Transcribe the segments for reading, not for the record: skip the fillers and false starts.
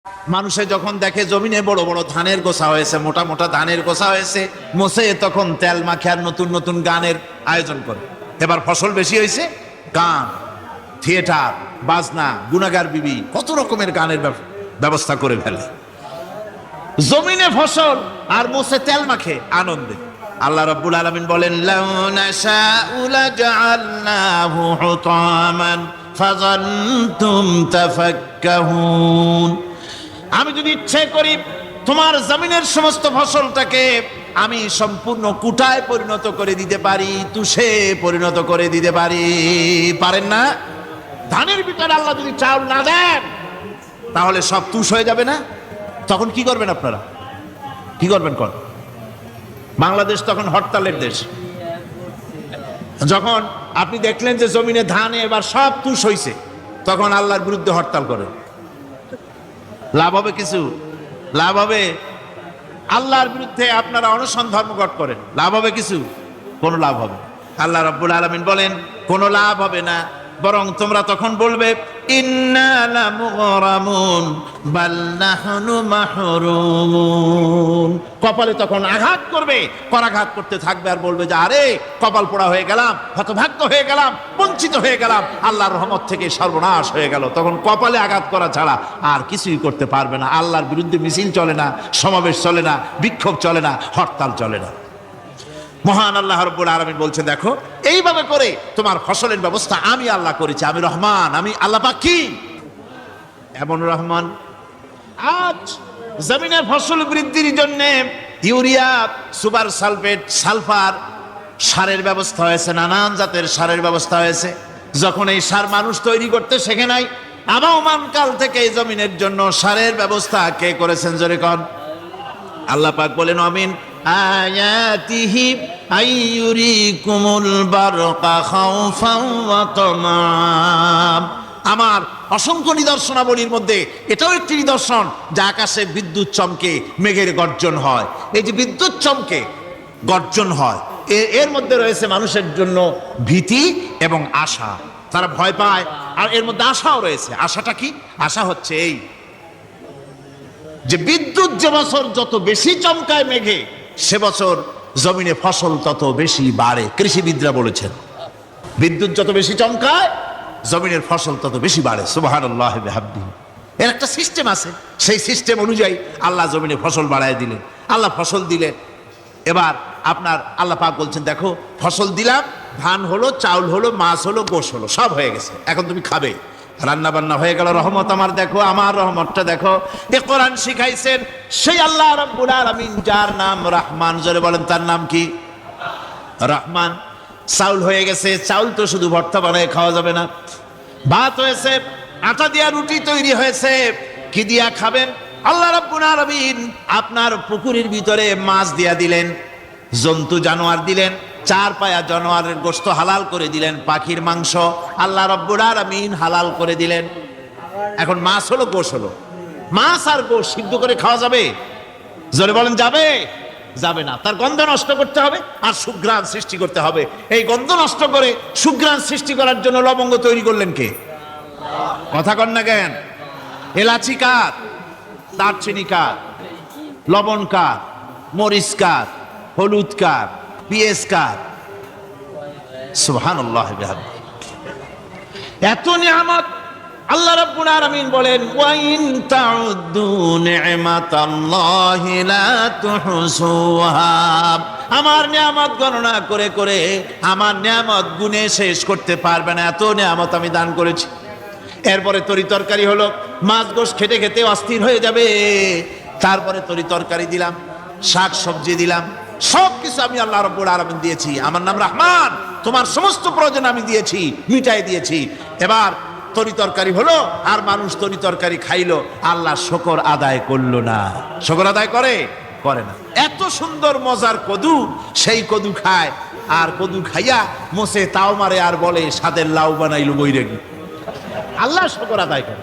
মানুষে যখন দেখে জমিনে বড় বড় ধানের গোছা হয়েছে, মোটা মোটা ধানের গোছা হয়েছে, মোসে তখন তেল মাখে আর নতুন নতুন গানের আয়োজন করে। এবার ফসল বেশি হয়েছে, গান, থিয়েটার, বাজনা, গুনাগার বিবি, কত রকমের গানের ব্যবস্থা করে ফেলে। জমিনে ফসল আর মোসে তেল মাখে আনন্দে। আল্লাহ রাব্বুল আলামিন বলেন, লাউ নাশাউ লাজআলনাহু হুতামান ফাযানতুম তাফাক্কাহুন। আমি যদি ইচ্ছে করি তোমার জমিনের সমস্ত ফসলটাকে আমি সম্পূর্ণ কুটায় পরিণত করে দিতে পারি, তুষে পরিণত করে দিতে পারি। পারেন না? ধানের ভিতরে আল্লাহ যদি চাউল না দেন তাহলে সব তুষ হয়ে যাবে না? তখন কি করবেন আপনারা? কি করবেন? বাংলাদেশ তখন হরতালের দেশ। যখন আপনি দেখলেন যে জমিনে ধানে এবার সব তুষ হইছে, তখন আল্লাহর বিরুদ্ধে হরতাল করেন। লাভ হবে কিছু? লাভ হবে? আল্লাহর বিরুদ্ধে আপনারা অনশন ধর্মঘট করেন, লাভ হবে কিছু? কোনো লাভ হবে? আল্লাহ রাব্বুল আলামিন বলেন কোনো লাভ হবে না, বরং তোমরা তখন বলবে ইন্না লামুগরামুন বাল নাহনু মাহরুমুন। কপালে তখন আঘাত করবে, করাঘাত করতে থাকবে আর বলবে যে আরে কপাল পোড়া হয়ে গেলাম, হতভাগ্য হয়ে গেলাম, বঞ্চিত হয়ে গেলাম, আল্লাহর রহমত থেকে সর্বনাশ হয়ে গেল। তখন কপালে আঘাত করা ছাড়া আর কিছুই করতে পারবে না। আল্লাহর বিরুদ্ধে মিছিল চলে না, সমাবেশ চলে না, বিক্ষোভ চলে না, হরতাল চলে না। মহান আল্লাহ রাব্বুল আলামিন বলছে দেখো এইভাবে করে তোমার ফসলের ব্যবস্থা আমি আল্লাহ করেছি। আমি রহমান, আমি আল্লাহ পাক। কি এমন রহমান? আজ জমিনের ফসল বৃদ্ধির জন্য ইউরিয়া, সুপার সালফেট, সালফার সারের ব্যবস্থা হয়েছে, নানান জাতের সারের ব্যবস্থা হয়েছে। যখন এই সার মানুষ তৈরি করতে শেখে নাই, আবহমান কাল থেকে এই জমিনের জন্য সারের ব্যবস্থা কে করেছেন? জোরে কোন? আল্লাহ পাক বলেন আমিন আয়াতিহি আইয়ুরিকুমুল বারকা খাউফান ওয়া তামাম। আমার অসংখ্য নিদর্শনাবলীর মধ্যে এটাও একটি নিদর্শন যে আকাশে বিদ্যুৎ চমকে মেঘের গর্জন হয়। এই যে বিদ্যুৎ চমকে গর্জন হয়, এর মধ্যে রয়েছে মানুষের জন্য ভীতি এবং আশা। তারা ভয় পায় আর এর মধ্যে আশাও রয়েছে। আশাটা কি? আশা হচ্ছে এই যে বিদ্যুৎ যে বছর যত বেশি চমকায় মেঘে, সে বছর জমিনে ফসল তত বেশি বাড়ে। কৃষিবিদরা বলেছেন বিদ্যুৎ যত বেশি চমকায় জমিনের ফসল তত বেশি বাড়ে। সুবহানাল্লাহি বিহামদিহি। এর একটা সিস্টেম আছে, সেই সিস্টেম অনুযায়ী আল্লাহ জমিনে ফসল বাড়ায় দিলেন। আল্লাহ ফসল দিলেন। এবার আপনার আল্লাহ পাক বলছেন দেখো ফসল দিলাম, ধান হলো, চাউল হলো, মাছ হলো, গোশ হলো, সব হয়ে গেছে, এখন তুমি খাবে। রান্না বান্না হয়ে গেল। রহমত আমার দেখো, আমার রহমতটা দেখো। এ কোরআন শিখাইছেন সেই আল্লাহ রাব্বুল আলামিন যার নাম রহমান। জোরে বলেন তার নাম কি? রহমান। চাউল হয়ে গেছে, চাউল তো শুধু ভর্তা বানায় খাওয়া যাবে না। ভাত হয়েছে, আটা দিয়া রুটি তৈরি হয়েছে, কি দিয়া খাবেন? আল্লাহ রাব্বুল আলামিন আপনার পুকুরের ভিতরে মাছ দিয়া দিলেন, জন্তু জানোয়ার দিলেন, চার পায়া জানোয়ারের গোশত হালাল করে দিলেন, পাখির মাংস আল্লাহ রাব্বুল আলামিন হালাল করে দিলেন। এখন মাছ হলো, গোশ হলো। মাছ আর গোশ সিদ্ধ করে খাওয়া যাবে? জোরে বলেন যাবে? যাবে না। তার গন্ধ নষ্ট করতে হবে আর সুঘ্রাণ সৃষ্টি করতে হবে। এই গন্ধ নষ্ট করে সুঘ্রাণ সৃষ্টি করার জন্য লবঙ্গ তৈরি করলেন কে? কথা কন না কেন? এলাচি কার? দারচিনি কার? লবণ কার? মরিচ কার? হলুদ কার? পেঁয়াজ কার? সুবহানাল্লাহ বিহামদিহি। এত নিয়ামত আল্লাহ রাব্বুল আলামিন বলেন ওয়া ইন তাউদ্দু নি'মাতাল্লাহি লা তুহসুহা। আমার নিয়ামত গণনা করে করে আমার নিয়ামত গুণে শেষ করতে পারবে না, এত নিয়ামত আমি দান করেছি। এরপরে তরি তরকারি হলো, মাছ গোশ খেতে খেতে অস্থির হয়ে যাবে। তারপরে তরি তরকারি দিলাম, শাক সবজি দিলাম, সবকিছু আমি আল্লাহ রাব্বুল আলামিন দিয়েছি। আমার নাম রহমান, তোমার সমস্ত প্রয়োজন আমি দিয়েছি, মিটাই দিয়েছি। এবার তরি তরকারি হলো আর মানুষ তরি তরকারি খাইলো, আল্লাহ শুকর আদায় করলো না। শুকর আদায় করে? করে না। এত সুন্দর মজার কদু, সেই কদু খায় আর কদু খাইয়া মোসে তাও মারে আর বলে স্বাদের লাউ বানাইলো বৈরাগী। আল্লাহ শুকর আদায় করে,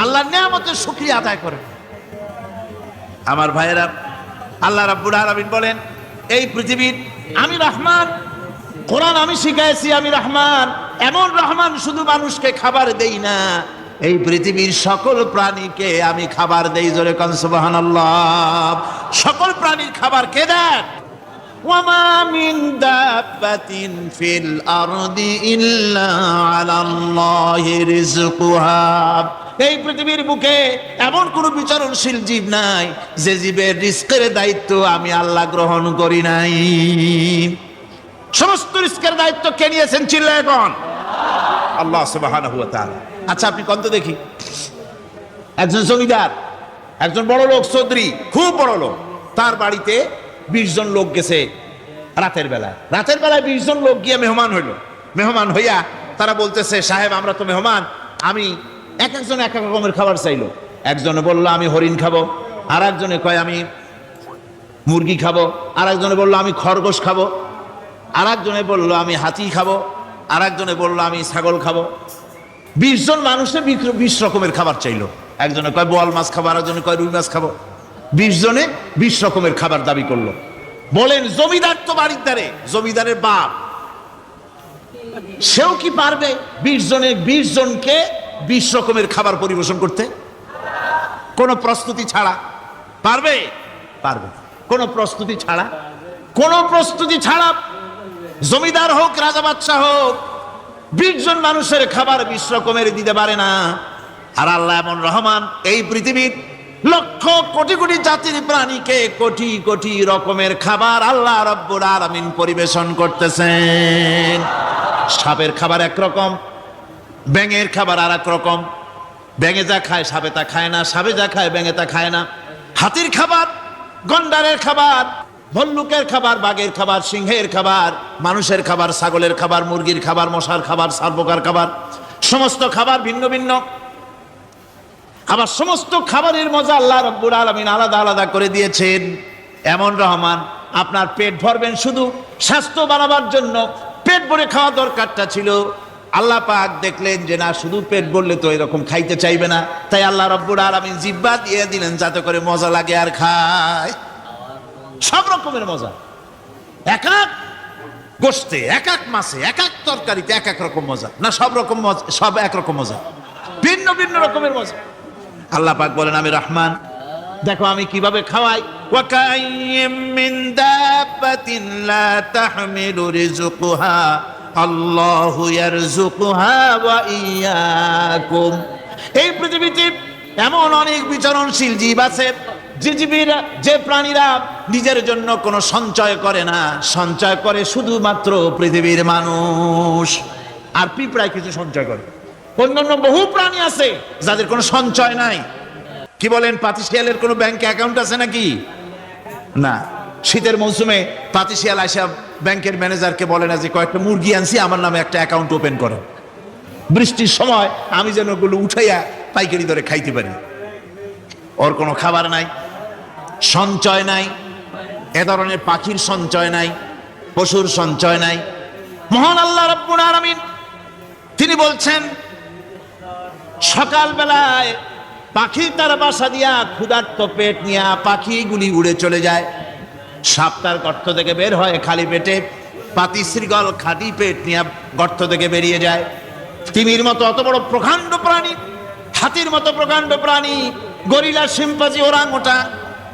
আল্লাহর নিয়ামতের শুকরিয়া আদায় করে। আমার ভাইয়েরা, আল্লাহ রাব্বুল আলামিন বলেন এই পৃথিবীর আমি রহমান, কোরআন আমি শিখাইছি আমি রহমান। এমন রহমান শুধু মানুষকে খাবার দেই না, এই পৃথিবীর সকল প্রাণীকে আমি খাবার দেই, জোরে কোন সুবহানাল্লাহ। সকল প্রাণীর খাবার কে দেন? ওয়ামা মিন দাব্বাতিন ফিল আরদি ইল্লা আলাল্লাহি রিজকুহা। এই পৃথিবীর বুকে এমন কোন বিচরণশীল জীব নাই যে জীবের রিজকের দায়িত্ব আমি আল্লাহ গ্রহণ করি নাই। সমস্ত রিজকের দায়িত্ব কে নিয়েছেন? চিল্লায় এখন আল্লাহ সুবহানাহু ওয়া তাআলা। আচ্ছা আপনি কত দেখি, একজন জমিদার, একজন বড় লোক, চৌধুরী, খুব বড় লোক, তার বাড়িতে 20 জন লোক গেছে রাতের বেলায়। 20 জন লোক গিয়ে মেহমান হইল। মেহমান হইয়া তারা বলতেছে, সাহেব আমরা তো মেহমান, আমি একজন এক এক রকমের খাবার চাইলো। একজনে বললো আমি হরিণ খাবো, আর একজনে কয় আমি মুরগি খাবো, আর একজনে বললো আমি খরগোশ খাবো, আর একজনে বললো আমি হাতি খাবো, আর একজনে বললো আমি ছাগল খাবো। 20 জন মানুষে 20 রকমের খাবার চাইলো। একজনে কয় বোয়াল মাছ খাবো, আর একজনে কয় রুই মাছ খাবো। 20 জনে 20 রকমের খাবার দাবি করলো। বলেন জমিদার তো বাড়ির দ্বারে, জমিদারের বাপ, সেও কি পারবে 20 জনকে 20 রকমের খাবার পরিবেশন করতে? কোনো প্রস্তুতি ছাড়া পারবে? পারবে। কোনো প্রস্তুতি ছাড়া, কোনো প্রস্তুতি ছাড়া জমিদার হোক, রাজা বাদশাহ হোক, 20 জন মানুষের খাবার 20 রকমের দিতে পারে না। আর আল্লাহ এমন রহমান, এই পৃথিবীর লক্ষ কোটি কোটি জাতির প্রাণীকে কোটি কোটি রকমের খাবার আল্লাহ রাব্বুল আলামিন পরিবেশন করতেছেন। সাপের খাবার একরকম, ব্যাঙের খাবার আর এক রকম। ব্যাঙে যা খায় সাপে তা খায় না, সাপে যা খায় ব্যাঙে তা খায় না। হাতির খাবার, গন্ডারের খাবার, ভল্লুকের খাবার, বাঘের খাবার, সিংহের খাবার, মানুষের খাবার, ছাগলের খাবার, মুরগির খাবার, মশার খাবার, সারপোকার খাবার, সমস্ত খাবার ভিন্ন ভিন্ন। আবার সমস্ত খাবারের মজা আল্লাহ রাব্বুল আলামিন আলাদা আলাদা করে দিয়েছেন। এমন রহমান, আপনার পেট ভরবেন শুধু স্বাস্থ্য বাড়াবার জন্য, পেট ভরে খাওয়া দরকারটা ছিল। আল্লাহ পাক দেখলেন যে না, শুধু পেট ভরলে তো এরকম খাইতে চাইবে না, তাই আল্লাহ রাব্বুল আলামিন জিহ্বা দিয়ে দিলেন যাতে করে মজা লাগে আর খায়। সব রকমের মজা, এক এক গোশতে, এক এক মাছে, এক এক তরকারিতে এক এক রকম মজা না, সব রকম মজা, সব একরকম মজা, ভিন্ন ভিন্ন রকমের মজা। আল্লাহ পাক বলেন আমি রহমান, দেখো আমি কিভাবে খাওয়াই। ওয়া কাইয়্যিম মিন দাব্বাতিন লা তাহমিলু রিজকুহা আল্লাহু ইয়ারযুকুহা ওয়া ইয়্যাকুম। এই পৃথিবীতে এমন অনেক বিচরণশীল জীব আছে যে প্রাণীরা নিজের জন্য কোনো সঞ্চয় করে না, সঞ্চয় করে শুধুমাত্র পৃথিবীর মানুষ। আর পিঁপড়ায় কিছু সঞ্চয় করে। অন্যান্য বহু প্রাণী আছে যাদের কোনো সঞ্চয় নাই। কি বলেন, পাতিশিয়ালের কোনো ব্যাংকে অ্যাকাউন্ট আছে নাকি? না। শীতের মৌসুমে পাতিশিয়াল আসা ব্যাংকের ম্যানেজারকে বলে না যে কয়েকটা মুরগি আনছি, আমার নামে একটা অ্যাকাউন্ট ওপেন করো, বৃষ্টির সময় আমি যেন ওগুলো উঠাইয়া পাইকারি দরে খাইতে পারি। ওর কোনো খাবার নাই, সঞ্চয় নাই। এ ধরনের পাখির সঞ্চয় নাই, পশুর সঞ্চয় নাই। মহান আল্লাহ রাব্বুল আলামিন তিনি বলছেন, সকাল বেলায় পাখি তার বাসা দিয়া ক্ষুধার্ত পেট নিয়ে পাখিগুলি উড়ে চলে যায়। সাপ তার গর্ত থেকে বের হয় খালি পেটে, পাতি শৃগাল খালি পেট নিয়ে গর্ত থেকে বেরিয়ে যায়। তিমির মতো অত বড় প্রকাণ্ড প্রাণী, হাতির মতো প্রকাণ্ড প্রাণী, গরিলা, শিম্পাঞ্জি, ওরাংওটাং,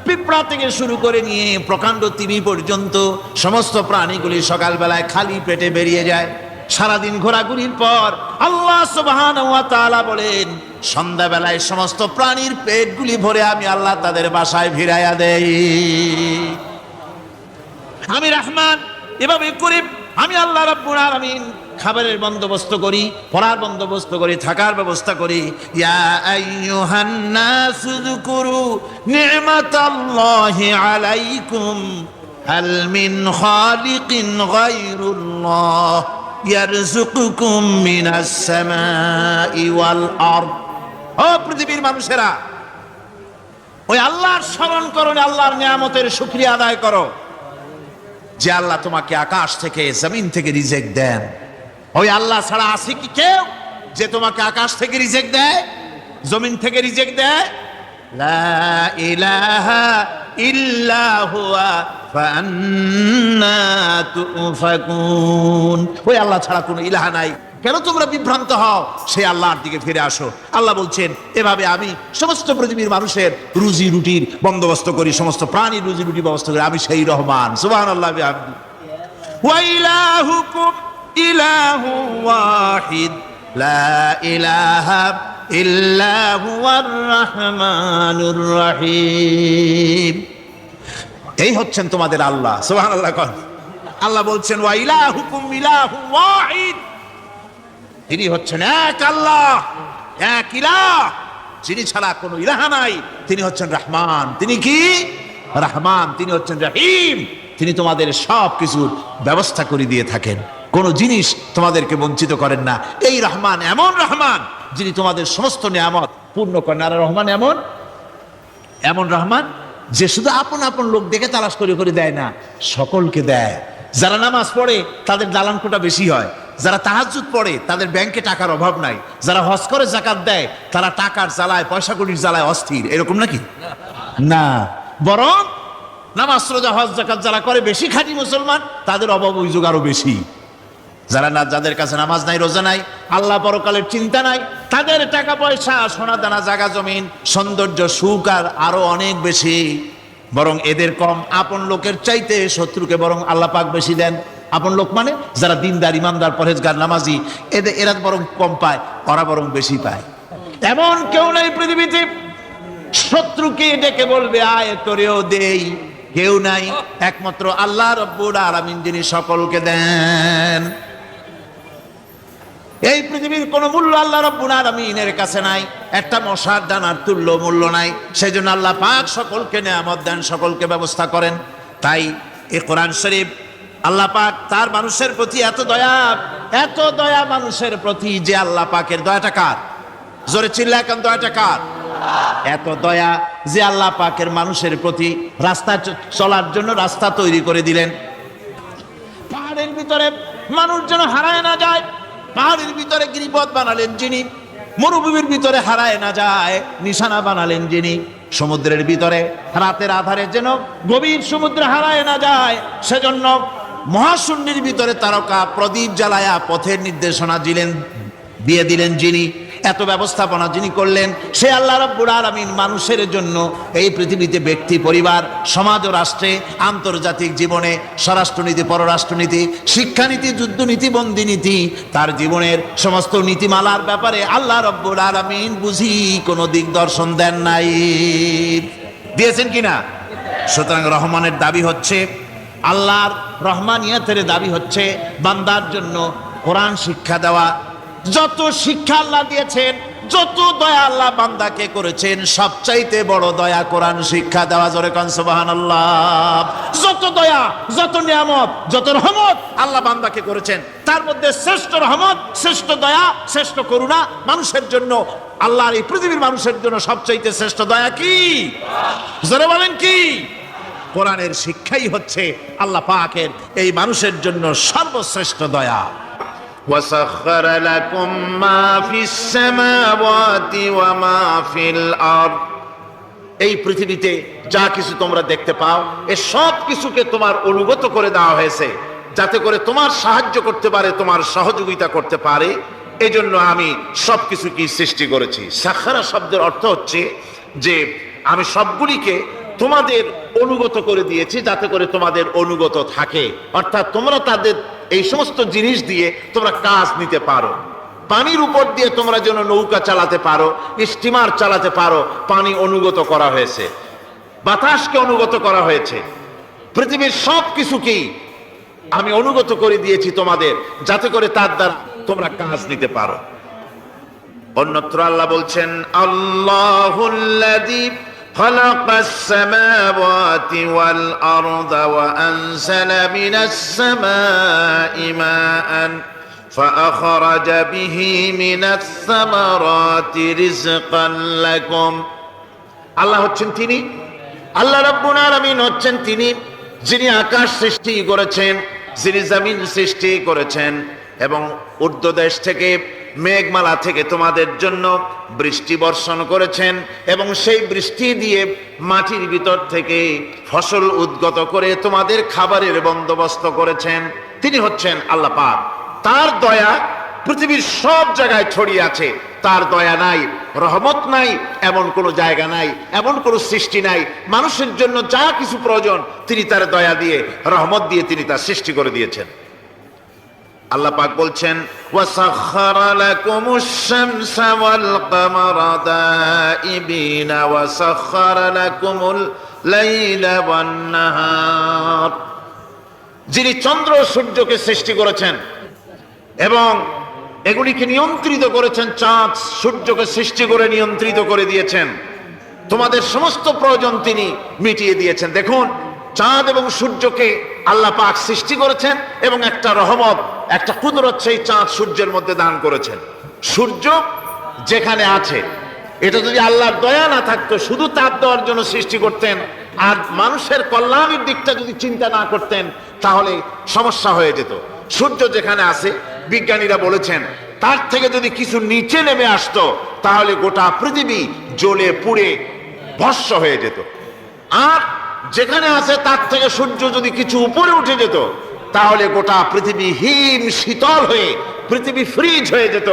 পিঁপড়া থেকে শুরু করে নিয়ে প্রকাণ্ড তিমি পর্যন্ত সমস্ত প্রাণীগুলি সকালবেলায় খালি পেটে বেরিয়ে যায়। সারাদিন ঘোরাঘুরির পর আল্লাহ সুবহানাহু ওয়া তাআলা বলেন, সন্ধ্যাবেলায় সমস্ত প্রাণীর পেটগুলি ভরে আমি আল্লাহ তাদের বাসায় ফিরাইয়া দেই। আমি রহমান, এভাবে করে আমি আল্লাহ রাব্বুল আলামিন খাবারের বন্দোবস্ত করি, পড়ার বন্দোবস্ত করি, থাকার ব্যবস্থা করি। ইয়া আইয়ুহান নাসু যুকুরু নি'মাতাল্লাহি আলাইকুম হাল মিন খালিকিন গায়রুল্লাহ ইয়ারযুকুকুম মিনাস সামাই ওয়াল আরদ। ও পৃথিবীর মানুষেরা, ওই আল্লাহর স্মরণ করো, আল্লাহর নিয়ামতের শুকরিয়া আদায় করো যে আল্লাহ তোমাকে আকাশ থেকে, জমিন থেকে রিজিক দেন। ওই আল্লাহ ছাড়া আছে কি কেউ যে তোমাকে আকাশ থেকে রিজিক দেয়, জমিন থেকে রিজিক দেয়? লা ইলাহা ইল্লা হুয়া ফাআন্না তুফাকুন। ওই আল্লাহ ছাড়া কোনো ইলাহা নাই, কেন তোমরা বিভ্রান্ত হও? সেই আল্লাহর দিকে ফিরে আসো। আল্লাহ বলছেন, এভাবে আমি সমস্ত পৃথিবীর মানুষের রুজি রুটির বন্দোবস্ত করি, সমস্ত প্রাণীর রুজি রুটি ব্যবস্থা করি। আমি সেই রহমান। সুবহানাল্লাহ বিহামদিহি। ওয়া ইলাহুকুম ইলাহু ওয়াহিদ লা ইলাহা ইল্লা হুয়ার রাহমানুর রহিম। এই হচ্ছেন তোমাদের আল্লাহ। সুবহানাল্লাহ। আল্লাহ বলছেন, ওয়া ইলাহুকুম ইলাহু ওয়াহিদ, তিনি হচ্ছেন এক আল্লাহ, এক ইলাহ, যিনি ছাড়া কোনো ইলাহ নাই। তিনি হচ্ছেন রহমান। তিনি কি? রহমান। তিনি হচ্ছেন রহিম। তিনি তোমাদের সব কিছুর ব্যবস্থা করে দিয়ে থাকেন, কোনো জিনিস তোমাদেরকে বঞ্চিত করেন না। এই রহমান এমন রহমান যিনি তোমাদের সমস্ত নিয়ামত পূর্ণ করেন। আর রহমান এমন রহমান যে শুধু আপন আপন লোক দেখে তালাশ করে করে দেয় না, সকলকে দেয়। যারা নামাজ পড়ে তাদের দালান কোটা বেশি হয়, যারা তাহাজ্জুদ পড়ে তাদের ব্যাংকে টাকার অভাব নাই, যারা হজ করে যাকাত দেয় তারা টাকার জ্বালায়, পয়সা কড়ির জ্বালায় অস্থির। এরকম নাকি? না, বরং নামাজ রোজা হজ যাকাত যারা করে বেশি খাঁটি মুসলমান, তাদের অভাব অভিযোগ আরো বেশি। যাদের কাছে নামাজ নাই, রোজা নাই, আল্লাহ পরকালের চিন্তা নাই, তাদের টাকা পয়সা, সোনা দানা, জায়গা জমিন, সৌন্দর্য, সুখ আর আরো অনেক বেশি। বরং এদের কম। আপন লোকের চাইতে শত্রুকে বরং আল্লাহ পাক বেশি দেন। আপন লোক মানে যারা দিনদার, ইমানদার, পরহেজগার, নামাজি, এরা বরং কম পায়, ওরা বরং বেশি পায়। এমন কেউ নাই পৃথিবীতে শত্রুকে ডেকে বলবে আয় তোরেও দেই, কেউ নাই। একমাত্র আল্লাহ রব্বুল আলামিন যিনি সকলকে দেন। এই পৃথিবীর কোন মূল্য আল্লাহ রব্বুল আলামিনের কাছে নাই, একটা মশার দানার তুল্য মূল্য নাই। সেই জন্য আল্লাহ পাক সকলকে নিয়ামত দেন, সকলকে ব্যবস্থা করেন। তাই এই কোরআন শরীফ আল্লাহ পাক তার মানুষের প্রতি এত দয়া মানুষের প্রতি, যে আল্লাহ পাকের দয়াটা কার? জোরে চিল্লা এখন, দয়াটা কার? এত দয়া যে আল্লাহ পাকের মানুষের প্রতি রাস্তা চলার জন্য রাস্তা তৈরি করে দিলেন। পাহাড়ের ভিতরে মানুষ যেন হারায় না যায়, পাহাড়ের ভিতরে গিরিপথ বানালেন যিনি, মরুভূমির ভিতরে হারায় না যায় নিশানা বানালেন যিনি, সমুদ্রের ভিতরে রাতের আধারে যেন গভীর সমুদ্রে হারায় না যায়, সেজন্য মহাশূন্যের ভিতরে তারকা প্রদীপ জ্বালায়া পথের নির্দেশনা দিয়ে দিলেন যিনি, এত ব্যবস্থাপনা যিনি করলেন, সে আল্লাহ রাব্বুল আলামিন মানুষের জন্য এই পৃথিবীতে ব্যক্তি, পরিবার, সমাজ ও রাষ্ট্রে, আন্তর্জাতিক জীবনে, স্বরাষ্ট্রনীতি, পররাষ্ট্রনীতি, শিক্ষানীতি, যুদ্ধনীতি, বন্দিনীতি, তার জীবনের সমস্ত নীতিমালার ব্যাপারে আল্লাহ রাব্বুল আলামিন বুঝি কোনো দিগদর্শন দেন নাই। দিয়েছেন কিনা? সুতরাং রহমানের দাবি হচ্ছে, আল্লাহর রহমানিয়তের দাবি হচ্ছে বান্দার জন্য কোরআন শিক্ষা দেওয়া। যত শিক্ষা আল্লাহ দিয়েছেন, যত দয়া আল্লাহ বান্দাকে করেছেন, সবচাইতে বড় দয়া কোরআন শিক্ষা দেওয়া। জোরে কোন সুবহানাল্লাহ। যত দয়া, যত নিয়ামত, যত রহমত আল্লাহ বান্দাকে করেছেন, তার মধ্যে শ্রেষ্ঠ রহমত, শ্রেষ্ঠ দয়া, শ্রেষ্ঠ করুণা মানুষের জন্য, আল্লাহর এই পৃথিবীর মানুষের জন্য সবচাইতে শ্রেষ্ঠ দয়া কি? জোরে বলেন কি? কোরআনের শিক্ষাই হচ্ছে আল্লাহ পাকের এই মানুষের জন্য সর্বশ্রেষ্ঠ দয়া। وسخر لكم ما في السماوات وما في الأرض। এই পৃথিবীতে যা কিছু তোমরা দেখতে পাও, এ সব কিছুকে তোমার অনুগত করে দেওয়া হয়েছে, যাতে করে তোমার সাহায্য করতে পারে, তোমার সহযোগিতা করতে পারে। এজন্য আমি সবকিছুকে সৃষ্টি করেছি। সাখারা শব্দের অর্থ হচ্ছে যে আমি সবগুলিকে তোমাদের অনুগত করে দিয়েছি, যাতে করে তোমাদের অনুগত থাকে। অর্থাৎ তোমরা তাদের এই সমস্ত জিনিস দিয়ে তোমরা কাজ নিতে পারো। পানির উপর দিয়ে তোমরা যেন নৌকা চালাতে পারো, স্টিমার চালাতে পারো, পানি অনুগত করা হয়েছে, বাতাসকে অনুগত করা হয়েছে। পৃথিবীর সব কিছুকেই আমি অনুগত করে দিয়েছি তোমাদের, যাতে করে তার দ্বারা তোমরা কাজ নিতে পারো। অন্যত্র আল্লাহ বলছেন, আল্লাহুল্লাযী خلق السماوات والأرض وأنزل من السماء ماء فأخرج به من الثمرات رزقا لكم। আল্লাহ হচ্ছেন তিনি, আল্লাহ রাব্বুল আলামিন হচ্ছেন তিনি যিনি আকাশ সৃষ্টি করেছেন, যিনি জমিন সৃষ্টি করেছেন, এবং ঊর্ধ্বদেশ থেকে, মেঘমালা থেকে তোমাদের জন্য বৃষ্টি বর্ষণ করেছেন, এবং সেই বৃষ্টি দিয়ে মাটির ভিতর থেকে ফসল উদ্গত করে তোমাদের খাবারের বন্দোবস্ত করেছেন। তিনি হচ্ছেন আল্লাহ পাক। তার দয়া পৃথিবীর সব জায়গায় ছড়িয়ে আছে। তার দয়া নাই, রহমত নাই, এমন কোনো জায়গা নাই, এমন কোনো সৃষ্টি নাই। মানুষের জন্য যা কিছু প্রয়োজন তিনি তার দয়া দিয়ে, রহমত দিয়ে তিনি তার সৃষ্টি করে দিয়েছেন। আল্লাহ পাক বলছেন, ওয়াসাখখারা লাকুমুশ শামসা ওয়াল কামারা দাইবিনা ওয়াসাখখারা লাকুমুল লাইলা ওয়ান নাহার। যিনি চন্দ্র ও সূর্যকে সৃষ্টি করেছেন এবং এগুলিকে নিয়ন্ত্রিত করেছেন, চাঁদ সূর্যকে সৃষ্টি করে নিয়ন্ত্রিত করে দিয়েছেন, তোমাদের সমস্ত প্রয়োজন তিনি মিটিয়ে দিয়েছেন। দেখুন, চাঁদ এবং সূর্যকে আল্লাহ পাক সৃষ্টি করেছেন এবং একটা রহমত, একটা কুদরত সেই চাঁদ সূর্যের মধ্যে দান করেছেন। সূর্য যেখানে আছে, এটা যদি আল্লাহর দয়া না থাকতো, শুধু তাপ দেওয়ার জন্য সৃষ্টি করতেন আর মানুষের কল্যাণের দিকটা যদি চিন্তা না করতেন, তাহলে সমস্যা হয়ে যেত। সূর্য যেখানে আছে, বিজ্ঞানীরা বলেছেন তার থেকে যদি কিছু নিচে নেমে আসতো, তাহলে গোটা পৃথিবী জ্বলে পুড়ে ভস্ম হয়ে যেত। আর যেখানে আছে তার থেকে সূর্য যদি কিছু উপরে উঠে যেত, তাহলে গোটা পৃথিবী হিম শীতল হয়ে, পৃথিবী ফ্রিজ হয়ে যেত,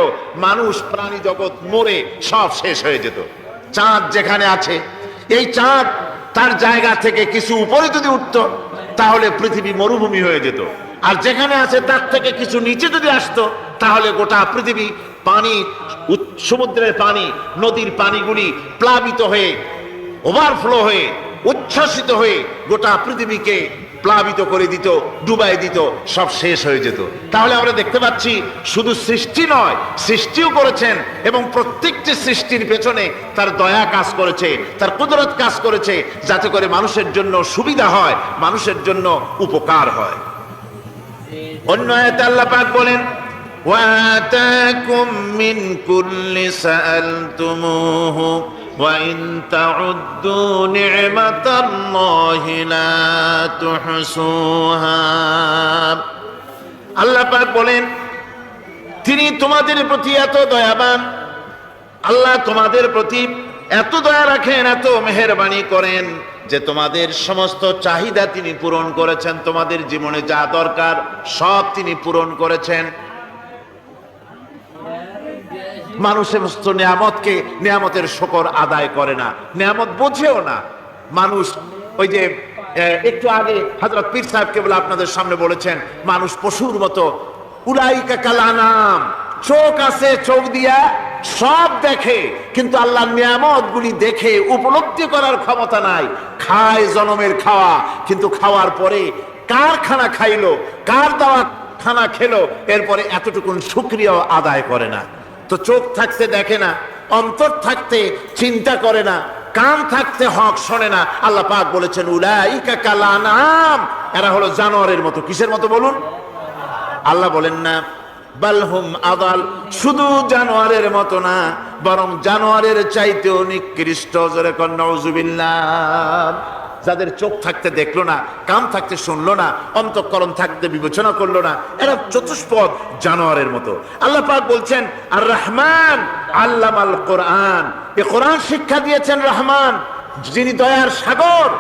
মানুষ প্রাণী জগৎ মরে সব শেষ হয়ে যেত। চাঁদ যেখানে আছে, এই চাঁদ তার জায়গা থেকে কিছু উপরে যদি উঠতো, তাহলে পৃথিবী মরুভূমি হয়ে যেত। আর যেখানে আছে তার থেকে কিছু নিচে যদি আসতো, তাহলে গোটা পৃথিবী পানি, সমুদ্রের পানি, নদীর পানিগুলি প্লাবিত হয়ে, ওভারফ্লো হয়ে, উচ্ছ্বসিত হয়ে গোটা পৃথিবীকে প্লাবিত করে দিত, ডুবাই দিত, সব শেষ হয়ে যেত। তাহলে আমরা দেখতে পাচ্ছি শুধু সৃষ্টি নয়, সৃষ্টিও করেছেন এবং প্রত্যেকটি সৃষ্টির পেছনে তার দয়া কাজ করেছে, তার কুদরত কাজ করেছে, যাতে করে মানুষের জন্য সুবিধা হয়, মানুষের জন্য উপকার হয়। অন্য আয়াতে আল্লাহ পাক বলেন, ওয়াতাকুম মিন কুল্লি সাআলতুমুহু ওয়া ইন তাউদ্দু নি'মাতাল্লাহি লা তুহসুহা। আল্লাহ পাক বলেন, তিনি তোমাদের প্রতি এত দয়াবান, আল্লাহ তোমাদের প্রতি এত দয়া রাখেন, এত মেহেরবানি করেন যে তোমাদের সমস্ত চাহিদা তিনি পূরণ করেছেন। তোমাদের জীবনে যা দরকার সব তিনি পূরণ করেছেন। মানুষ সমস্ত নিয়ামতকে, নিয়ামতের শুকর আদায় করে না, নিয়ামত বোঝেও না মানুষ। ওই যে একটু আগে হযরত পীর সাহেব কেবল আপনাদের সামনে বলেছেন, মানুষ পশুর মতো, উলাইকা কাল আনাম, চোখ আছে, চোখ দিয়া সব দেখে, কিন্তু আল্লাহর নিয়ামত গুলি দেখে উপলব্ধি করার ক্ষমতা নাই। খায় জনমের খাওয়া, কিন্তু খাওয়ার পরে কার খানা খাইলো, কার দেওয়া খানা খেলো, এরপরে এতটুকুন শুকরিয়াও আদায় করে না। তো চোখ থাকতে দেখে না, অন্তর থাকতে চিন্তা করে না, কান থাকতে হক শোনে না। আল্লাহ পাক বলেছেন, উলাইকা কাল আনাম, এরা হলো জানোয়ারের মতো। কিসের মতো বলুন? আল্লাহ বলেন না বালহুম আদাল, শুধু জানোয়ারের মতো না, বরং জানোয়ারের চাইতেও নিকৃষ্ট। জোরে কোন নাউজুবিল্লাহ। যাদের চোখ থাকতে দেখলো না, কান থাকতে শুনলো না, অন্তঃকরণ থাকতে বিবেচনা করলো না, এরা চতুষ্পদ জানোয়ারের মতো। আল্লাহ পাক বলছেন, আর রহমান আল্লামাল কোরআন, এ কোরআন শিক্ষা দিয়েছেন রহমান, যিনি দয়ার সাগর,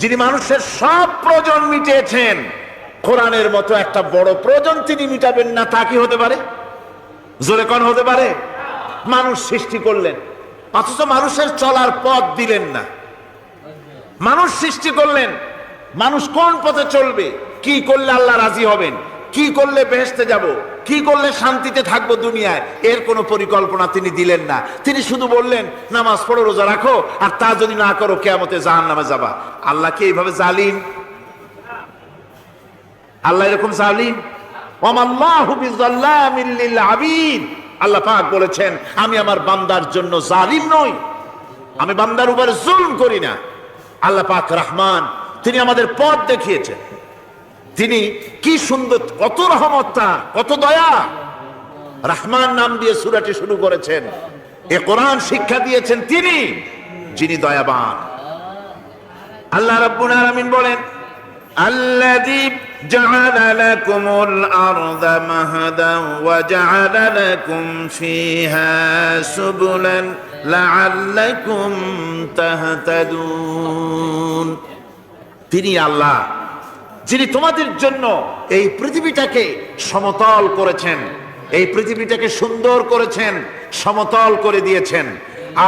যিনি মানুষের সব প্রয়োজন মিটিয়েছেন। কোরআনের মতো একটা বড় প্রয়োজন তিনি মিটাবেন না, তা কি হতে পারে? জোরে কোন হতে পারে? মানুষ সৃষ্টি করলেন, অথচ মানুষের চলার পথ দিলেন না। মানুষ সৃষ্টি করলেন, মানুষ কোন পথে চলবে, কি করলে আল্লাহ রাজি হবেন, কি করলে বেহেশতে যাব, কি করলে শান্তিতে থাকবো দুনিয়ায়, এর কোনো পরিকল্পনা তিনি দিলেন না। তিনি শুধু বললেন, নামাজ পড়ো, রোজা রাখো, আর তা যদি না করো কিয়ামতে জাহান্নামে যাবা। আল্লাহ কি এইভাবে জালিম? আল্লাহ এরকম জালিম? ওয়ামাল্লাহু বিযাল্লামিল লিল আবিদ। আল্লাহ পাক বলেছেন, আমি আমার বান্দার জন্য জালিম নই, আমি বান্দার উপরে জুলম করি না। আল্লাহ পাক রহমান, তিনি আমাদের পথ দেখিয়েছেন। তিনি কি সুন্দর, কত রহমত তার, কত দয়া। রহমান নাম দিয়ে সূরাটি শুরু করেছেন। এ কোরআন শিক্ষা দিয়েছেন তিনি, যিনি দয়াবান। আল্লাহ রাব্বুল আলামিন বলেন, আল্লাযী জাআলা লাকুমুল আরদা মাহাদান ওয়া জাআলা লাকুম ফীহা সুবুলান লাআল্লাকুম তাহতাদুন। তিনি আল্লাহ, যিনি তোমাদের জন্য এই পৃথিবীটাকে সমতল করেছেন, এই পৃথিবীটাকে সুন্দর করেছেন, সমতল করে দিয়েছেন।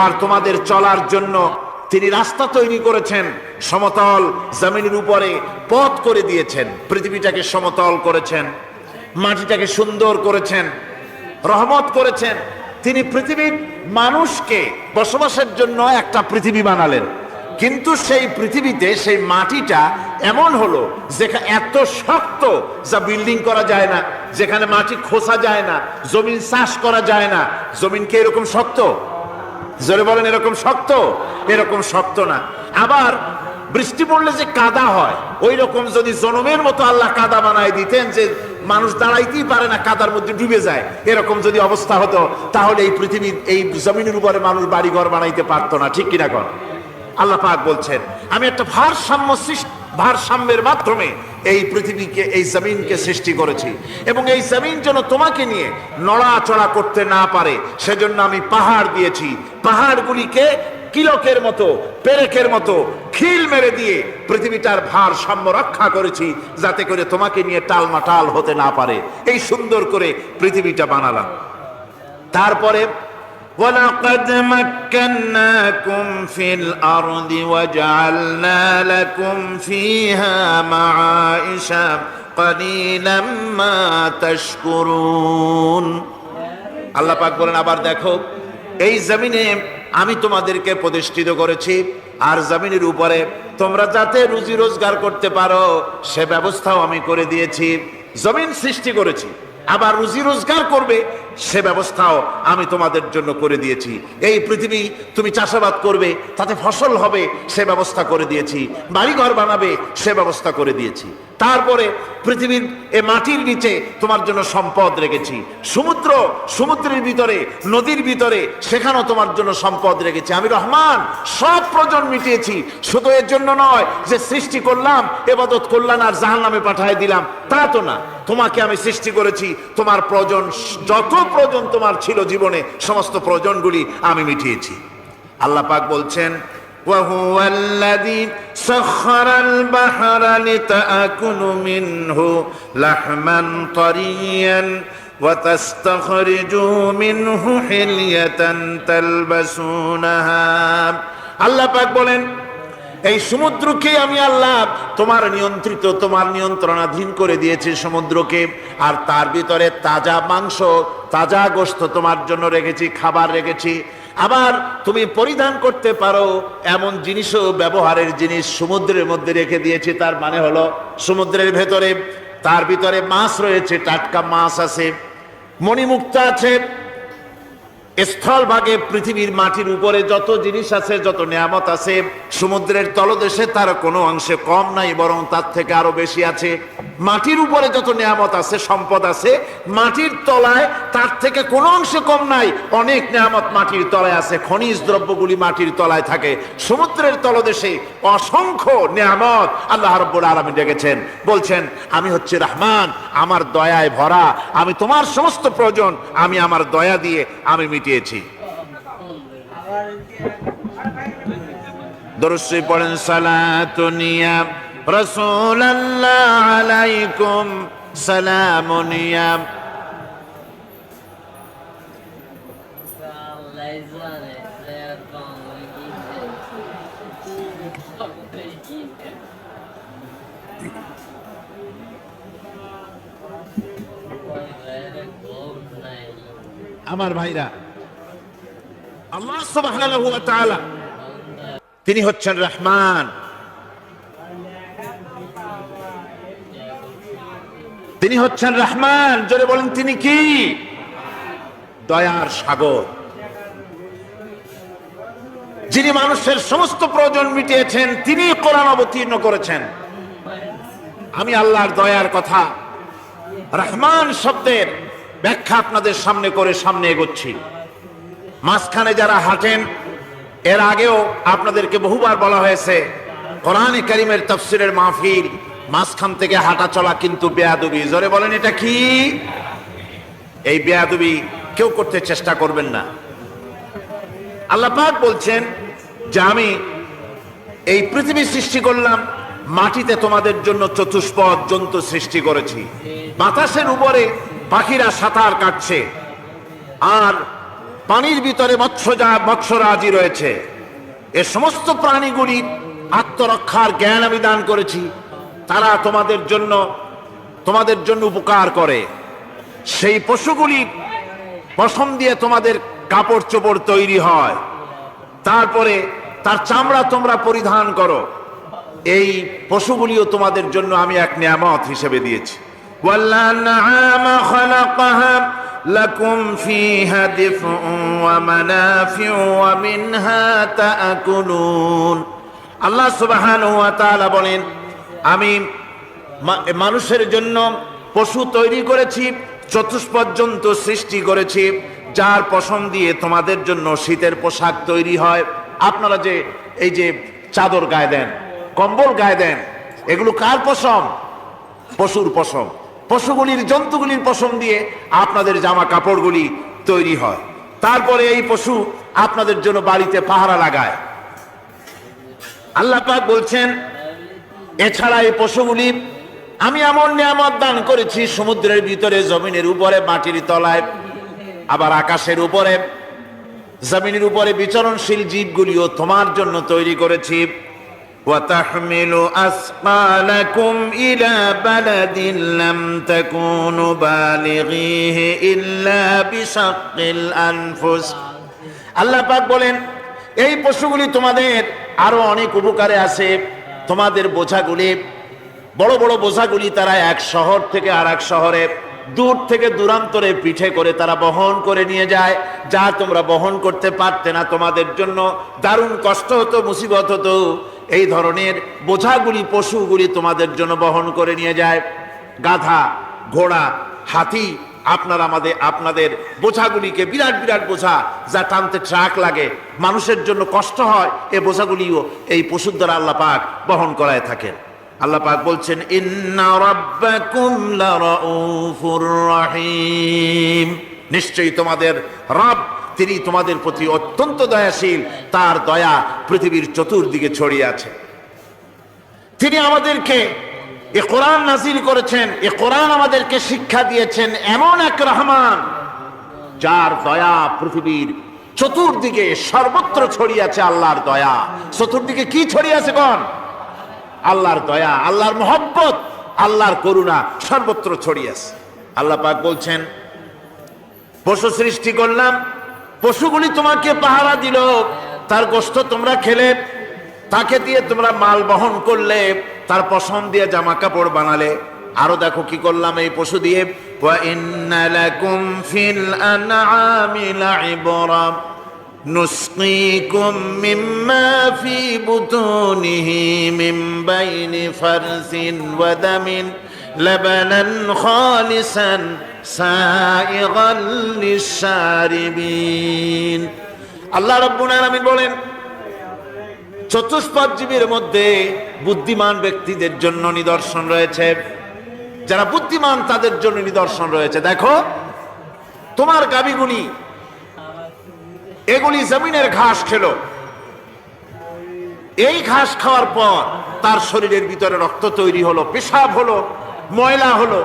আর তোমাদের চলার জন্য তিনি রাস্তা তৈরি করেছেন, সমতল জমিনের উপরে পথ করে দিয়েছেন। পৃথিবীটাকে সমতল করেছেন, মাটিটাকে সুন্দর করেছেন, রহমত করেছেন। তিনি পৃথিবীর মানুষকে বসবাসের জন্য একটা পৃথিবী বানালেন, কিন্তু সেই পৃথিবীতে সেই মাটিটা এমন হলো যেখানে এত শক্ত যা বিল্ডিং করা যায় না, যেখানে মাটি খোসা যায় না, জমিন চাষ করা যায় না। জমিন কি এরকম শক্ত? জোরে বলেন, এরকম শক্ত? এরকম শক্ত না। আবার বৃষ্টি পড়লে যে কাদা হয়, ওই রকম যদি জনমের মতো আল্লাহ কাদা বানায় দিতেন যে মানুষ দাঁড়াইতেই পারে না, কাদার মধ্যে ডুবে যায়, এরকম যদি অবস্থা হতো, তাহলে এই পৃথিবীর এই জমিনের উপরে মানুষ বাড়িঘর বানাইতে পারতো না। ঠিক কিনা কর? আল্লাহ পাক বলছেন, আমি একটা ভারসাম্যের মাধ্যমে এই পৃথিবীকে, এই জমিনকে সৃষ্টি করেছি, এবং এই জমিন যেন তোমাকে নিয়ে নড়াচড়া করতে না পারে সেজন্য আমি পাহাড় দিয়েছি। পাহাড়গুলিকে কিলকের মতো, পেরেকের মতো খিল মেরে দিয়ে পৃথিবীটার ভারসাম্য রক্ষা করেছি, যাতে করে তোমাকে নিয়ে টালমাটাল হতে না পারে। এই সুন্দর করে পৃথিবীটা বানালাম। তারপরে وَلَقَدْ مَكَّنَّاكُمْ فِي الْأَرْضِ وَجَعَلْنَا لَكُمْ فِيهَا مَعَائِشَ قَلِيلًا مَا تَشْكُرُونَ। আল্লাহ পাক বলেন, আবার দেখো, এই জমিনে আমি তোমাদেরকে প্রতিষ্ঠিত করেছি, আর জমিনের উপরে তোমরা যাতে রুজি রোজগার করতে পারো সে ব্যবস্থাও আমি করে দিয়েছি। জমিন সৃষ্টি করেছি, আবার রুজি রোজগার করবে সে ব্যবস্থাও আমি তোমাদের জন্য করে দিয়েছি। এই পৃথিবী তুমি চাষাবাদ করবে, তাতে ফসল হবে সে ব্যবস্থা করে দিয়েছি। বাড়িঘর বানাবে সে ব্যবস্থা করে দিয়েছি। তারপরে পৃথিবীর এ মাটির নিচে তোমার জন্য সম্পদ রেখেছি। সমুদ্রের ভিতরে, নদীর ভিতরে, সেখানেও তোমার জন্য সম্পদ রেখেছি। আমি রহমান, সব প্রয়োজন মিটিয়েছি। শুধু এর জন্য নয় যে সৃষ্টি করলাম, ইবাদত করলাম আর জাহান্নামে পাঠিয়ে দিলাম, তা তো না। তোমাকে আমি সৃষ্টি করেছি, তোমার প্রয়োজন, যত প্রয়োজন তোমার ছিল জীবনে, সমস্ত প্রয়োজনগুলি আমি মিটিয়েছি। আল্লাহ পাক বলছেন, وهو الذي سخر البحر لتأكلوا منه لحما طريا وتستخرجوا منه حلية تلبسونها। আল্লাহ পাক বলেন, এই সমুদ্রকে আমি আল্লাহ তোমার নিয়ন্ত্রিত, তোমার নিয়ন্ত্রণাধীন করে দিয়েছি সমুদ্রকে, আর তার ভিতরে তাজা মাংস, তাজা গোশত তোমার জন্য রেখেছি, খাবার রেখেছি। আবার তুমি পরিধান করতে পারো এমন জিনিসও, ব্যবহারের জিনিস সমুদ্রের মধ্যে রেখে দিয়েছি। তার মানে হলো সমুদ্রের ভেতরে, তার ভিতরে মাছ রয়েছে, টাটকা মাছ আছে, মণিমুক্তা আছে। স্থলভাগে পৃথিবীর মাটির উপরে যত জিনিস আছে, যত নিয়ামত আছে, সমুদ্রের তলদেশে তার কোনো অংশে কম নাই, বরং তার থেকে আরো বেশি আছে। মাটির উপরে যত নিয়ামত আছে, সম্পদ আছে, মাটির তলায় তার থেকে কোনো অংশে কম নাই, অনেক নিয়ামত মাটির তলায় আছে। খনিজ দ্রব্যগুলি মাটির তলায় থাকে। সমুদ্রের তলদেশে অসংখ্য নিয়ামত আল্লাহ রাব্বুল আলামিন রেখেছেন। বলছেন, আমি হচ্ছে রহমান, আমার দয়ায় ভরা, আমি তোমার সমস্ত প্রয়োজন আমি আমার দয়া দিয়ে আমি মিটিয়েছি। দরুদ শরীফ পড়েন, সালাতুনিয়া রাসূলুল্লাহ আলাইকুম সালামুনিয়া। আমার ভাইরা, আল্লাহ সুবহানাহু ওয়া তাআলা তিনি হচ্ছেন রহমান, তিনি হচ্ছেন রহমান। জোরে বলেন, তিনি কি? দয়ার সাগর, যিনি মানুষের সমস্ত প্রয়োজন মিটিয়েছেন, তিনি কোরআন অবতীর্ণ করেছেন। আমি আল্লাহর দয়ার কথা, রহমান শব্দের ব্যাখ্যা আপনাদের সামনে করে সামনে এগোচ্ছি। মাঝখানে যারা হাঁটেন, এর আগেও আপনাদেরকে বহুবার বলা হয়েছে, কোরআনে কারীমের তাফসীরের মাহফিল, মাঝখান থেকে হাঁটা চলা কিন্তু বেয়াদবি। জোরে বলেন, এটা কি? এই বেয়াদবি কেউ করতে চেষ্টা করবেন না। আল্লাহ পাক বলছেন যে আমি এই পৃথিবী সৃষ্টি করলাম, মাটিতে তোমাদের জন্য চতুষ্পদ জন্তু সৃষ্টি করেছি, বাতাসের উপরে পাখিরা সাঁতার কাটছে, আর পানির ভিতরে মৎস্যরাজি রয়েছে। এ সমস্ত প্রাণীগুলি আত্মরক্ষার জ্ঞান আমি দান করেছি, তারা তোমাদের জন্য উপকার করে। সেই পশুগুলি পশম দিয়ে তোমাদের কাপড় চোপড় তৈরি হয়, তারপরে তার চামড়া তোমরা পরিধান করো। এই পশুগুলিও তোমাদের জন্য আমি এক নিয়ামত হিসেবে দিয়েছি। وَالْأَنْعَامَ خَلَقَهَا لَكُمْ فِيهَا دِفْءٌ وَمَنَافِعُ وَمِنْهَا تَأْكُلُونَ। আল্লাহ সুবহানাহু ওয়া তাআলা বলেন, আমি মানুষের জন্য পশু তৈরি করেছি, চতুষ্পদ জন্তু সৃষ্টি করেছি, যার পশম দিয়ে তোমাদের জন্য শীতের পোশাক তৈরি হয়। আপনারা যে এই যে চাদর গায়ে দেন, কম্বল গায়ে দেন, এগুলো কার পশম? পশুর পশম। পশুগুলির, জন্তুগুলির পশম দিয়ে আপনাদের জামা কাপড়গুলি তৈরি হয়। তারপরে এই পশু আপনাদের জন্য বাড়িতে পাহারা লাগায়। আল্লাহ পাক বলছেন, এছাড়া এই পশুগুলি আমি এমন নিয়ামত দান করেছি, সমুদ্রের ভিতরে, জমিনের উপরে, মাটির তলায়, আবার আকাশের উপরে, জমিনের উপরে বিচরণশীল জীবগুলিও তোমার জন্য তৈরি করেছি। وَتَحْمِلُ أَثْقَالَكُمْ إِلَى بَلَدٍ لَّمْ تَكُونُوا بَالِغِيهِ إِلَّا بِشَقِّ الْأَنفُسِ। আল্লাহ পাক বলেন, এই পশুগুলি তোমাদের আরো অনেক উপকারে আছে। তোমাদের বোঝাগুলি, বড় বড় বোঝাগুলি তারা এক শহর থেকে আর এক শহরে, দূর থেকে দূরান্তরে পিঠে করে তারা বহন করে নিয়ে যায়, যা তোমরা বহন করতে পারতে না। তোমাদের জন্য দারুণ কষ্ট হতো, মুসিবত হতো। এই ধরনের বোঝাগুলি, পশুগুলি তোমাদের জন্য বহন করে নিয়ে যায়। গাধা, ঘোড়া, হাতি, আপনাদের বোঝাগুলিকে, বিরাট বিরাট বোঝা যা টানতে ট্রাক লাগে, মানুষের জন্য কষ্ট হয়, এই বোঝাগুলিও এই পশুর দ্বারা আল্লাহ পাক বহন করায় থাকেন। আল্লাহ পাক বলছেন, ইন্না রাব্বাকুম লারাউফুর রহিম। নিশ্চয়ই তোমাদের রব, তিনি তোমাদের প্রতি অত্যন্ত দয়াশীল, তার দয়া পৃথিবীর চতুর্দিকে ছড়িয়ে আছে। তিনি আমাদেরকে এ কোরআন নাযিল করেছেন, এ কোরআন আমাদেরকে শিক্ষা দিয়েছেন এমন এক রহমান, যার দয়া পৃথিবীর চতুর্দিকে সর্বত্র ছড়িয়ে আছে। আল্লাহর দয়া চতুর্দিকে কি ছড়িয়ে আছে? কোন? আল্লাহর দয়া, আল্লাহর মহব্বত, আল্লাহর করুণা সর্বত্র ছড়িয়ে আছে। আল্লাহ পাক বলছেন, পশু সৃষ্টি করলাম, পশুগুলি তোমাকে পাহারা দিল, তার গোশত তোমরা খেলে, তাকে দিয়ে তোমরা মাল বহন করলে, তার পশম দিয়ে জামা কাপড় বানালে। আরো দেখো কি করলাম এই পশু দিয়ে, ওয়া ইন্না লাকুম ফিল আনআমি লাইবরা নুসকিকুম মিম্মা ফি বুতুনিহি মিন বাইনি ফারসিন ওয়া দামিন লাবানান খালিসান সাইগাল লিশারিবিন। আল্লাহ রাব্বুল আলামিন বলেন, চতুষ্পদ জীবের মধ্যে বুদ্ধিমান ব্যক্তিদের জন্য নিদর্শন রয়েছে। যারা বুদ্ধিমান তাদের জন্য নিদর্শন রয়েছে। দেখো, তোমার গাভীগুলি, এগুলি জমিনের ঘাস খেলো। এই ঘাস খাওয়ার পর তার শরীরের ভিতরে রক্ত তৈরি হলো, পেশাব হলো, ময়লা হলো।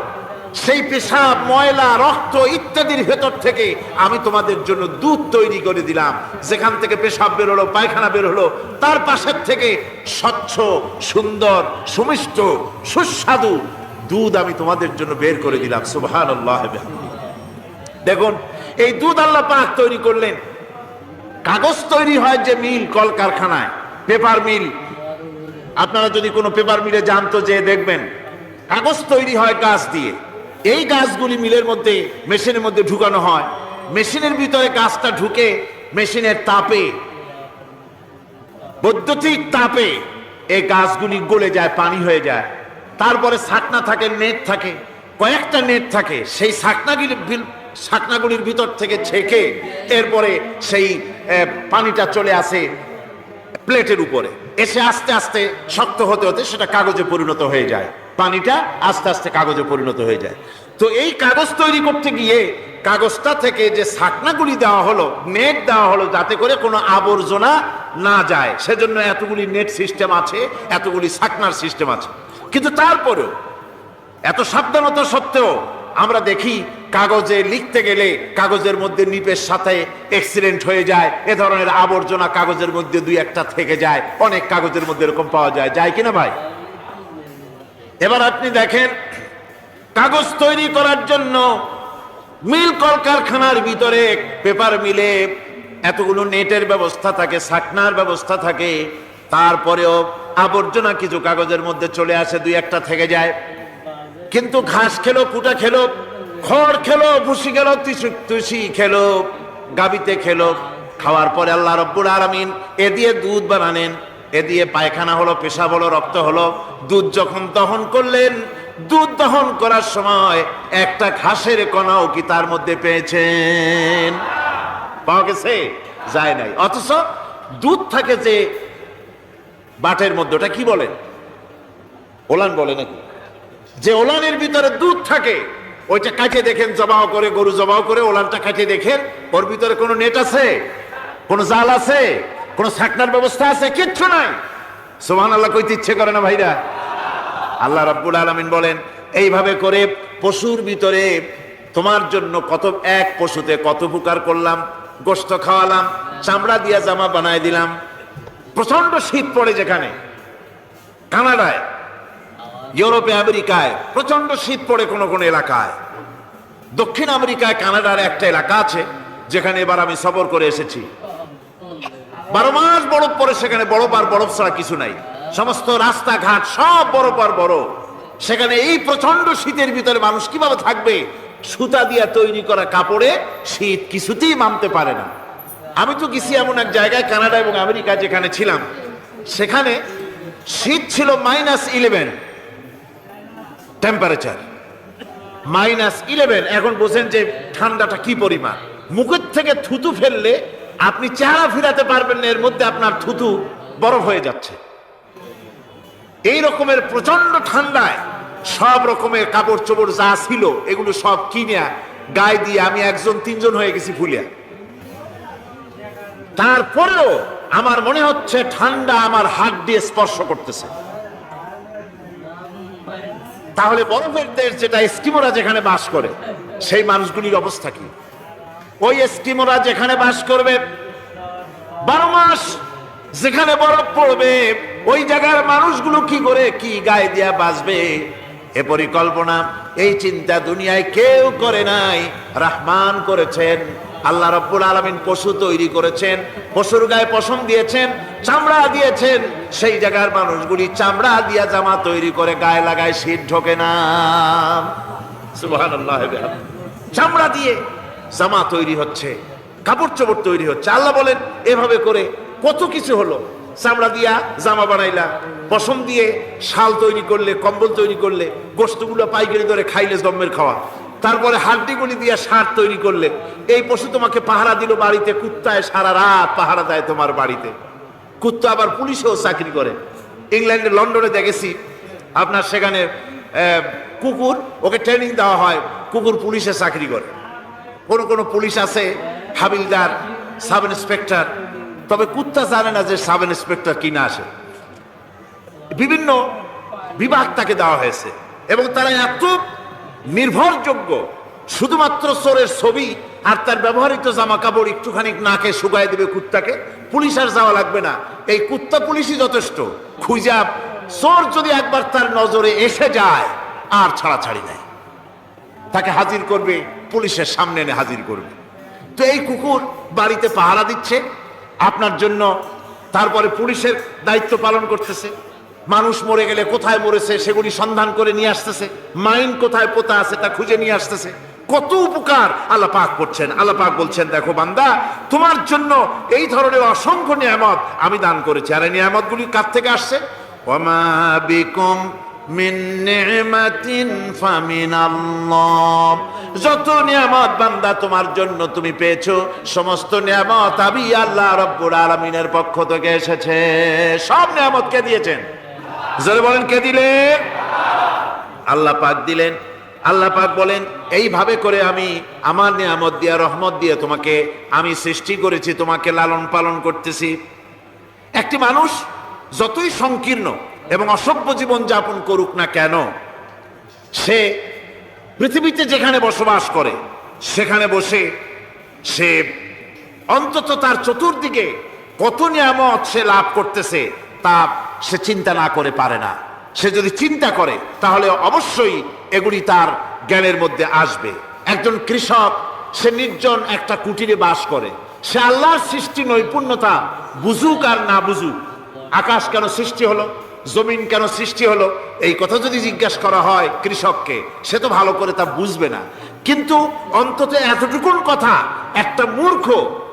সেই পেশাব, ময়লা, রক্ত ইত্যাদির ভেতর থেকে আমি তোমাদের জন্য দুধ তৈরি করে দিলাম। যেখান থেকে পেশাব বের হলো, পায়খানা বের হলো, তার পাশের থেকে স্বচ্ছ, সুন্দর, সুমিষ্ট, সুস্বাদু দুধ আমি তোমাদের জন্য বের করে দিলাম। সুবহানাল্লাহ। দেখুন, এই দুধ আল্লাহ পাক তৈরি করলেন। কাগজ তৈরি হয় যে মিল, কলকারখানায়, পেপার মিল। আপনারা যদি কোনো পেপার মিলে যান তো যে দেখবেন, কাগজ তৈরি হয় গাছ দিয়ে। এই গাছগুলি মিলের মধ্যে, মেশিনের মধ্যে ঢুকানো হয়। মেশিনের ভিতরে গাছটা ঢুকে মেশিনের তাপে, বৈদ্যুতিক তাপে এই গাছগুলি গলে যায়, পানি হয়ে যায়। তারপরে ছাকনা থাকে, নেট থাকে, কয়েকটা নেট থাকে। সেই ছাকনাগুলির ভিতর থেকে ছেঁকে এরপরে সেই পানিটা চলে আসে প্লেটের উপরে, এসে আস্তে আস্তে শক্ত হতে হতে সেটা কাগজে পরিণত হয়ে যায়। পানিটা আস্তে আস্তে কাগজে পরিণত হয়ে যায়। তো এই কাগজ তৈরি করতে গিয়ে কাগজটা থেকে যে ছাকনাগুলি দেওয়া হলো, নেট দেওয়া হলো, যাতে করে কোনো আবর্জনা না যায়, সেজন্য এতগুলি নেট সিস্টেম আছে, এতগুলি ছাকনার সিস্টেম আছে। কিন্তু তারপরেও এত সাবধানতা সত্ত্বেও আমরা দেখি কাগজে লিখতে গেলে কাগজের মধ্যে নিপের সাথে অ্যাক্সিডেন্ট হয়ে যায়, এ ধরনের আবর্জনা কাগজের মধ্যে দুই একটা থেকে যায়, অনেক কাগজের মধ্যে এরকম পাওয়া যায়, যায় কিনা ভাই? এবার আপনি দেখেন, কাগজ তৈরি করার জন্য মিল কলকারখানার ভিতরে, পেপার মিলে এতগুলো নেটের ব্যবস্থা থাকে, ছাকনার ব্যবস্থা থাকে, তারপরেও আবর্জনা কিছু কাগজের মধ্যে চলে আসে, দুই একটা থেকে যায়। কিন্তু ঘাস খেলো, কুটা খেলো, খড় খেলো, ভুসি খেলো, তুষি খেলো, গাবিতে খেলো, খাওয়ার পরে আল্লাহ রব্বুল আলামিন এ দিয়ে দুধ বানালেন, এ দিয়ে পায়খানা হলো, পেশাব হলো, রক্ত হলো। দুধ যখন দহন করলেন, দুধ দহন করার সময় একটা ঘাসের কণাও কি তার মধ্যে পেয়েছেন? পাওয়া গেছে? যায় নাই। অথচ দুধ থাকে যে বাটের মধ্যে, ওটা কি বলেন? ওলান বলে নাকি? যে ওলানের ভিতরে দুধ থাকে, ওইটা কাটে দেখেন, জবাও করে, গরু জবাও করে ওলানটা কাটে দেখেন, ওর ভিতরে কোনো নেট আছে, কোনো জাল আছে, কোনো ছাকনার ব্যবস্থা আছে? কিচ্ছু নাই। সুবহানাল্লাহ কইতে ইচ্ছে করে না ভাইরা? আল্লাহ রাব্বুল আলামিন বলেন, এইভাবে করে পশুর ভিতরে তোমার জন্য কত, এক পশুতে কত উপকার করলাম, গোশত খাওয়ালাম, চামড়া দিয়া জামা বানায় দিলাম। প্রচন্ড শীত পড়ে যেখানে, কানাডায়, ইউরোপে, আমেরিকায় প্রচন্ড শীত পড়ে কোন কোন এলাকায়। দক্ষিণ আমেরিকায় কানাডার একটা এলাকা আছে যেখানে এবার আমি সফর করে এসেছি। 12 মাস বরফ পড়ে সেখানে, বরফ আর বরফ ছাড়া কিছু নাই, সমস্ত রাস্তাঘাট সব বরফ আর বরফ। সেখানে এই প্রচন্ড শীতের ভিতরে মানুষ কিভাবে থাকবে? সুতা দিয়া তৈরি করা কাপড়ে শীত কিছুতেই মানতে পারে না। আমি তো গেছি এমন এক জায়গায়, কানাডা এবং আমেরিকা যেখানে ছিলাম, সেখানে শীত ছিল -11 টেম্পারেচার, -11। এখন বোঝেন যে ঠান্ডাটা কি পরিমাণ। মুখের থেকে থুতু ফেললে আপনি চেহারা ফিরাতে পারবেন না, এর মধ্যে আপনার থুতু বরফ হয়ে যাচ্ছে। এই রকমের প্রচন্ড ঠান্ডায় সব রকমের কাপড় চোপড় যা ছিল এগুলো সব কিনে গায়ে দিয়ে আমি 1-3 হয়ে গেছি ফুলিয়া। তারপরেও আমার মনে হচ্ছে ঠান্ডা আমার হাত দিয়ে স্পর্শ করতেছে। তাহলে বরফের দেশ যেটা, এস্কিমোরা যেখানে বাস করে, সেই মানুষগুলির অবস্থা কি? ওই এস্কিমোরা যেখানে বাস করবে, 12 মাস যেখানে বরফ পড়বে, ওই জায়গার মানুষগুলো কি করে, কি গায়ে দিয়া বাঁচবে? এ পরিকল্পনা, এই চিন্তা দুনিয়ায় কেউ করে নাই, রহমান করেছেন। আল্লাহ রাব্বুল আলামিন পশু তৈরি করেছেন, পশুর গায়ে পশম দিয়েছেন, চামড়া দিয়েছেন। সেই জায়গার মানুষগুলি চামড়া দিয়া জামা তৈরি করে গায়ে লাগায়, শীত ঢোকে না। সুবহানাল্লাহ। চামড়া দিয়ে জামা তৈরি হচ্ছে, কাপড় চোপড় তৈরি হচ্ছে। আল্লাহ বলেন, এভাবে করে কত কিছু হলো। চামড়া দিয়া জামা বানাইলা, পশম দিয়ে শাল তৈরি করলে, কম্বল তৈরি করলে, গোশতগুলো পাইকারি দরে খাইলে জম্মের খাওয়া। তারপরে হাড্ডিগুলি দিয়ে সার তৈরি করলে। এই পশু তোমাকে পাহারা দিল বাড়িতে, কুত্তায় সারা রাত পাহারা দেয় তোমার বাড়িতে। কুত্তা আবার পুলিশেও চাকরি করে। ইংল্যান্ডে, লন্ডনে দেখেছি আপনার, সেখানে কুকুর, ওকে ট্রেনিং দেওয়া হয়, কুকুর পুলিশে চাকরি করে। কোন কোন পুলিশ আছে হাবিলদার, সাব ইন্সপেক্টর, তবে কুত্তা জানে না যে সাব ইন্সপেক্টর কিনা আসে। বিভিন্ন বিভাগ তাকে দেওয়া হয়েছে এবং তারা এত নির্ভরযোগ্য, শুধুমাত্র চোরের ছবি আর তার ব্যবহৃত জামা কাপড় একটুখানি নাকে শুকায় দেবে কুত্তাকে, পুলিশ আর যাওয়া লাগবে না। এই কুত্তা পুলিশই যথেষ্ট। খুঁজা চোর যদি একবার তার নজরে এসে যায়, আর ছাড়াছাড়ি নাই, তাকে হাজির করবে, পুলিশের সামনে এনে হাজির করবে। তো এই কুকুর বাড়িতে পাহারা দিচ্ছে আপনার জন্য, তারপরে পুলিশের দায়িত্ব পালন করতেছে। মানুষ মরে গেলে কোথায় মরেছে সেগুলি সন্ধান করে নিয়ে আসতেছে, মাইন কোথায় পোতা আছে তা খুঁজে নিয়ে আসতেছে। কত উপকার আল্লাহ পাক করছেন। আল্লাহ পাক বলছেন, দেখো বান্দা, তোমার জন্য এই ধরনের অসংখ্য নিয়ামত আমি দান করেছি। আর এই নিয়ামতগুলি কার থেকে আসছে? ওয়ামা বিকুম মিন নি'মাতিন ফামিনাল্লাহ। যত নিয়ামত বান্দা তোমার জন্য তুমি পেয়েছো, সমস্ত নিয়ামত আমি আল্লাহ রাব্বুল আলামিনের পক্ষ থেকে এসেছে। সব নিয়ামত কে দিয়েছেন? জোরে বলেন, কে দিলেন? আল্লাহ পাক দিলেন। আল্লাহ পাক বলেন এইভাবে করে আমি আমার নিয়ামত দিয়ে রহমত দিয়ে তোমাকে আমি সৃষ্টি করেছি, তোমাকে লালন পালন করতেছি। একটি মানুষ যতই সংকীর্ণ এবং অসভ্য জীবন যাপন করুক না কেন, সে পৃথিবীতে যেখানে বসবাস করে সেখানে বসে সে অন্তত তার চতুর্দিকে কত নিয়ামত সে লাভ করতেছে তা সে চিন্তা না করে পারে না। সে যদি চিন্তা করে তাহলে অবশ্যই এগুলি তার জ্ঞানের মধ্যে আসবে। একজন কৃষক, সে নির্জন একটা কুটিরে বাস করে, সে আল্লাহর সৃষ্টি নৈপুণ্যতা বুঝুক আর না বুঝুক, আকাশ কেন সৃষ্টি হলো, জমিন কেন সৃষ্টি হলো, এই কথা যদি জিজ্ঞাসা করা হয় কৃষককে, সে তো ভালো করে তা বুঝবে না। কিন্তু অন্তত এতটুকুন কথা একটা মূর্খ,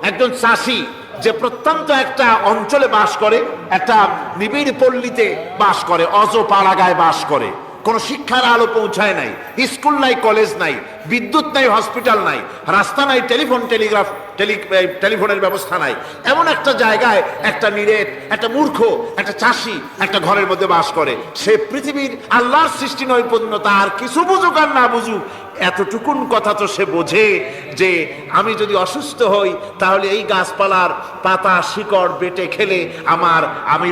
একজন চাষি যে প্রত্যন্ত একটা অঞ্চলে বাস করে, একটা নিবিড় পল্লীতে বাস করে, অজ পাড়াগায় বাস করে, কোনো শিক্ষার আলো পৌঁছায় নাই, স্কুল নাই, কলেজ নাই, বিদ্যুৎ নাই, হসপিটাল নাই, রাস্তা নাই, টেলিফোনের ব্যবস্থা নাই, এমন একটা জায়গায় একটা নিরেট, একটা মূর্খ, একটা চাষি একটা ঘরের মধ্যে বাস করে। সে পৃথিবীর আল্লাহর সৃষ্টি নৈপুণ্যতা আর কিছু বুঝুক আর না বুঝুক, এতটুকুন কথা তো সে বোঝে যে আমি যদি অসুস্থ হই তাহলে এই গাছপালার পাতা শিকড় বেটে খেলে আমি